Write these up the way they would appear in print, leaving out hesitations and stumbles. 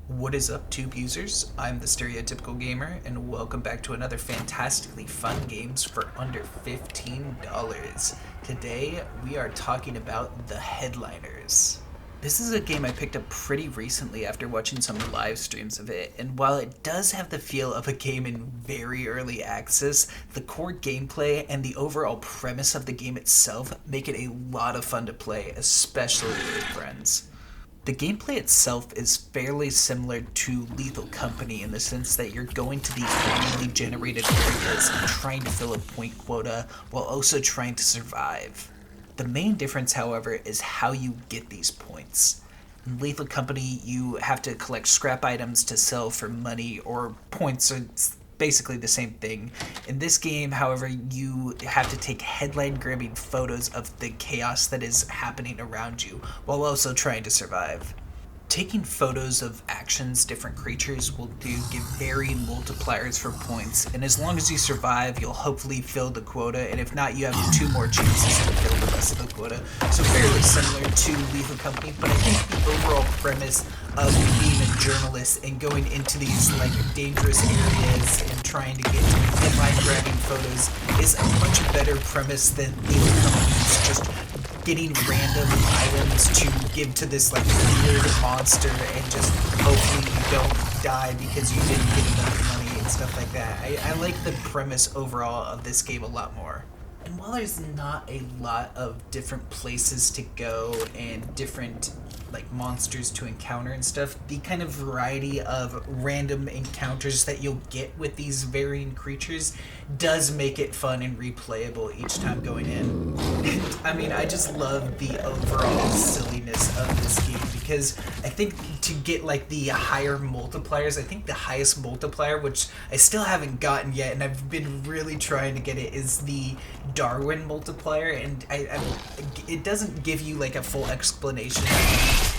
What is up, tube users? I'm the Stereotypical Gamer, and welcome back to another fantastically fun games for under $15. Today, we are talking about The Headliners. This is a game I picked up pretty recently after watching some live streams of it, and while it does have the feel of a game in very early access, the core gameplay and the overall premise of the game itself make it a lot of fun to play, especially with friends. The gameplay itself is fairly similar to Lethal Company in the sense that you're going to these randomly generated areas and trying to fill a point quota while also trying to survive. The main difference, however, is how you get these points. In Lethal Company, you have to collect scrap items to sell for money, or points are basically the same thing. In this game, however, you have to take headline-grabbing photos of the chaos that is happening around you, while also trying to survive. Taking photos of actions different creatures will give varying multipliers for points, and as long as you survive, you'll hopefully fill the quota, and if not, you have 2 more chances to fill the rest of the quota. So fairly similar to Lethal Company, but I think the overall premise of being a journalist and going into these dangerous areas and trying to get headline-grabbing photos is a much better premise than Lethal Company's just getting random items to give to this weird monster and just hopefully you don't die because you didn't get enough money and stuff like that. I like the premise overall of this game a lot more. And while there's not a lot of different places to go and different monsters to encounter and stuff, the kind of variety of random encounters that you'll get with these varying creatures does make it fun and replayable each time going in. And I mean, I just love the overall silliness of this game because I think to get the higher multipliers, I think the highest multiplier, which I still haven't gotten yet and I've been really trying to get it, is the Darwin multiplier, and it doesn't give you a full explanation of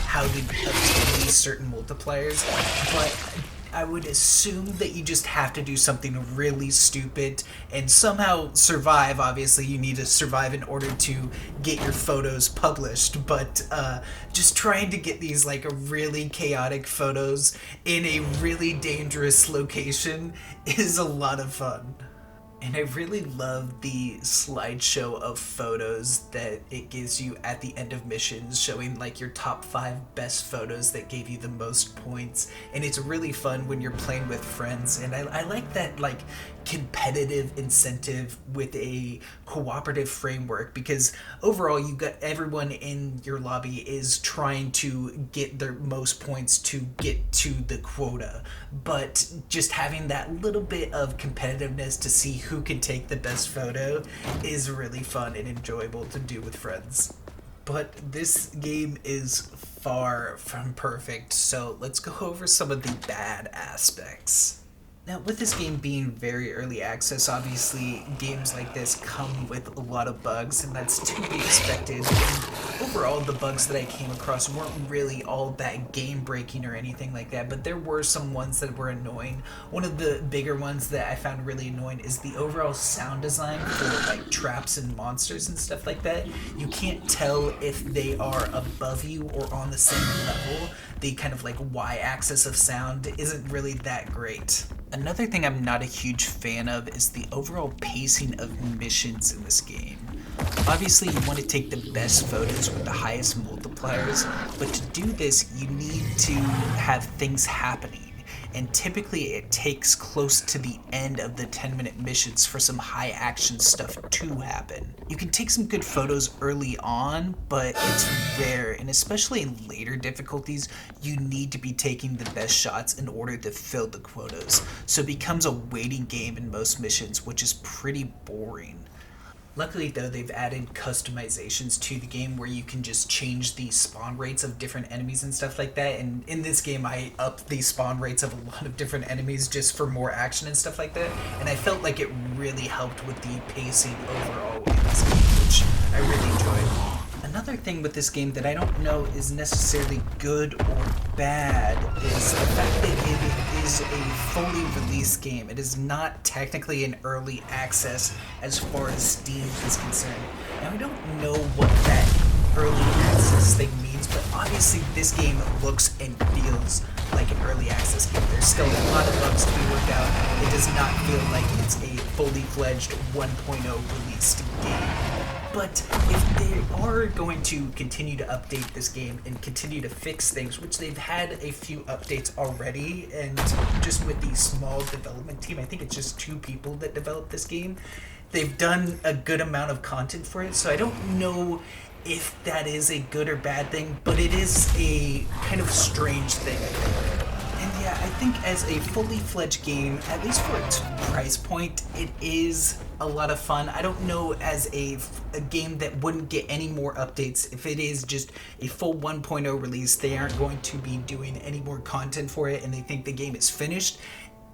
how to obtain these certain multipliers, but I would assume that you just have to do something really stupid and somehow survive. Obviously, you need to survive in order to get your photos published, but just trying to get these really chaotic photos in a really dangerous location is a lot of fun. And I really love the slideshow of photos that it gives you at the end of missions, showing your top 5 best photos that gave you the most points. And it's really fun when you're playing with friends. And I like that competitive incentive with a cooperative framework, because overall you got everyone in your lobby is trying to get their most points to get to the quota, but just having that little bit of competitiveness to see who can take the best photo is really fun and enjoyable to do with friends. But this game is far from perfect, so let's go over some of the bad aspects. Now, with this game being very early access, obviously games like this come with a lot of bugs, and that's to be expected. And overall, the bugs that I came across weren't really all that game-breaking or anything like that, but there were some ones that were annoying. One of the bigger ones that I found really annoying is the overall sound design for traps and monsters and stuff like that. You can't tell if they are above you or on the same level. The kind of y-axis of sound isn't really that great. Another thing I'm not a huge fan of is the overall pacing of missions in this game. Obviously, you want to take the best photos with the highest multipliers, but to do this, you need to have things happening. And typically it takes close to the end of the 10-minute missions for some high action stuff to happen. You can take some good photos early on, but it's rare, and especially in later difficulties, you need to be taking the best shots in order to fill the quotas. So it becomes a waiting game in most missions, which is pretty boring. Luckily, though, they've added customizations to the game where you can just change the spawn rates of different enemies and stuff like that. And in this game, I upped the spawn rates of a lot of different enemies just for more action and stuff like that. And I felt like it really helped with the pacing overall in this game, which I really enjoyed. Another thing with this game that I don't know is necessarily good or bad is the fact that it is a fully released game. It is not technically an early access as far as Steam is concerned. Now, I don't know what that early access thing means, but obviously this game looks and feels like an early this game. There's still a lot of bugs to be worked out. It does not feel like it's a fully fledged 1.0 released game. But if they are going to continue to update this game and continue to fix things, which they've had a few updates already, and just with the small development team, I think it's just 2 people that developed this game, they've done a good amount of content for it, so I don't know if that is a good or bad thing, but it is a kind of strange thing. And yeah, I think as a fully fledged game, at least for its price point, it is a lot of fun. I don't know as a game that wouldn't get any more updates. If it is just a full 1.0 release, they aren't going to be doing any more content for it and they think the game is finished.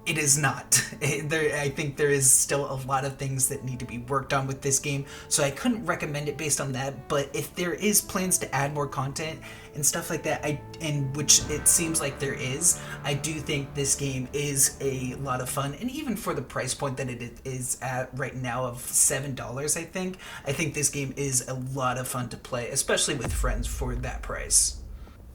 It is not. I think there is still a lot of things that need to be worked on with this game, so I couldn't recommend it based on that, but if there is plans to add more content and stuff like that, and which it seems like there is, I do think this game is a lot of fun, and even for the price point that it is at right now of $7, I think this game is a lot of fun to play, especially with friends for that price.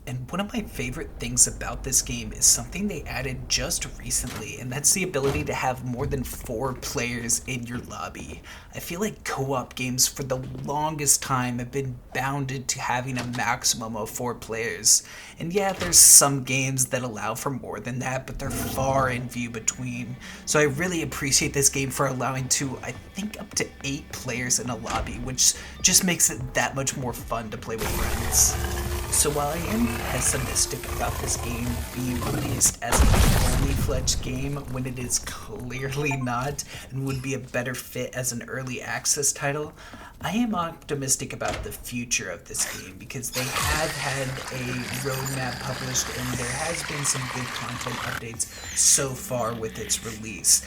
And one of my favorite things about this game is something they added just recently, and that's the ability to have more than 4 players in your lobby. I feel like co-op games for the longest time have been bounded to having a maximum of 4 players. And yeah, there's some games that allow for more than that, but they're far and few between. So I really appreciate this game for allowing I think up to 8 players in a lobby, which just makes it that much more fun to play with friends. So while I am pessimistic about this game being released as a fully fledged game when it is clearly not and would be a better fit as an early access title, I am optimistic about the future of this game because they have had a roadmap published and there has been some good content updates so far with its release.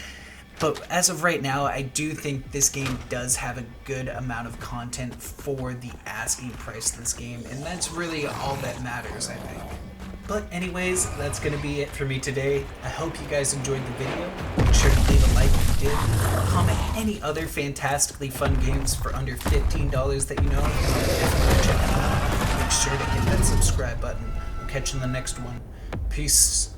But as of right now, I do think this game does have a good amount of content for the asking price of this game, and that's really all that matters, I think. But anyways, that's going to be it for me today. I hope you guys enjoyed the video. Make sure to leave a like if you did. Comment any other fantastically fun games for under $15 that you know. Definitely check them out. Make sure to hit that subscribe button. I'll catch you in the next one. Peace.